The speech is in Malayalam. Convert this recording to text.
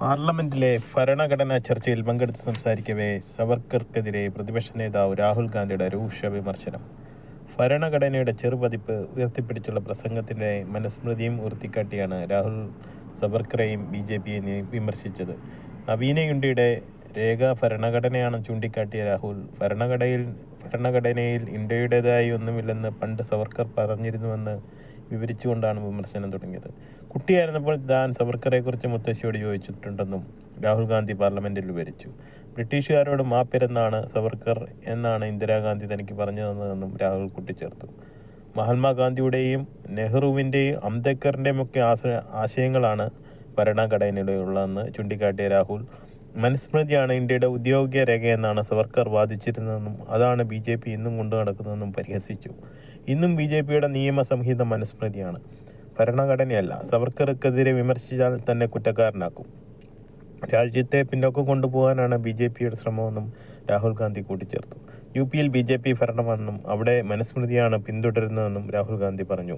പാർലമെന്റിലെ ഭരണഘടനാ ചർച്ചയിൽ പങ്കെടുത്ത് സംസാരിക്കവേ സവർക്കർക്കെതിരെ പ്രതിപക്ഷ നേതാവ് രാഹുൽ ഗാന്ധിയുടെ രൂക്ഷ വിമർശനം. ഭരണഘടനയുടെ ചെറുപതിപ്പ് ഉയർത്തിപ്പിടിച്ചുള്ള പ്രസംഗത്തിൻ്റെ മനുസ്മൃതിയും ഉയർത്തിക്കാട്ടിയാണ് രാഹുൽ സവർക്കറെയും BJPയെയും വിമർശിച്ചത്. നവീന ഇന്ത്യയുടെ രേഖ ഭരണഘടനയാണെന്ന് ചൂണ്ടിക്കാട്ടിയ രാഹുൽ ഭരണഘടനയിൽ ഇന്ത്യയുടേതായി ഒന്നുമില്ലെന്ന് പണ്ട് സവർക്കർ പറഞ്ഞിരുന്നുവെന്ന് വിവരിച്ചുകൊണ്ടാണ് വിമർശനം തുടങ്ങിയത്. കുട്ടിയായിരുന്നപ്പോൾ താൻ സവർക്കറെക്കുറിച്ച് മുത്തശ്ശിയോട് ചോദിച്ചിട്ടുണ്ടെന്നും രാഹുൽ ഗാന്ധി പാർലമെന്റിൽ വിവരിച്ചു. ബ്രിട്ടീഷുകാരോട് മാപ്പിരുന്നാണ് സവർക്കർ എന്നാണ് ഇന്ദിരാഗാന്ധി തനിക്ക് പറഞ്ഞു തന്നതെന്നും രാഹുൽ കൂട്ടിച്ചേർത്തു. മഹാത്മാഗാന്ധിയുടെയും നെഹ്റുവിൻ്റെയും അംബേദ്കറിൻ്റെയും ഒക്കെ ആശയങ്ങളാണ് ഭരണഘടനയിലുള്ളതെന്ന് ചൂണ്ടിക്കാട്ടിയ രാഹുൽ, മനുസ്മൃതിയാണ് ഇന്ത്യയുടെ ഔദ്യോഗിക രേഖയെന്നാണ് സവർക്കർ വാദിച്ചിരുന്നതെന്നും അതാണ് BJP ഇന്നും കൊണ്ടു നടക്കുന്നതെന്നും പരിഹസിച്ചു. ഇന്നും BJPയുടെ നിയമസംഹിത മനുസ്മൃതിയാണ്, ഭരണഘടനയല്ല. സവർക്കർക്കെതിരെ വിമർശിച്ചാൽ തന്നെ കുറ്റക്കാരനാക്കും. രാജ്യത്തെ പിന്നോക്കം കൊണ്ടുപോകാനാണ് BJPയുടെ ശ്രമമെന്നും രാഹുൽ ഗാന്ധി കൂട്ടിച്ചേർത്തു. UPയിൽ BJP ഭരണമാണെന്നും അവിടെ മനുസ്മൃതിയാണ് പിന്തുടരുന്നതെന്നും രാഹുൽ ഗാന്ധി പറഞ്ഞു.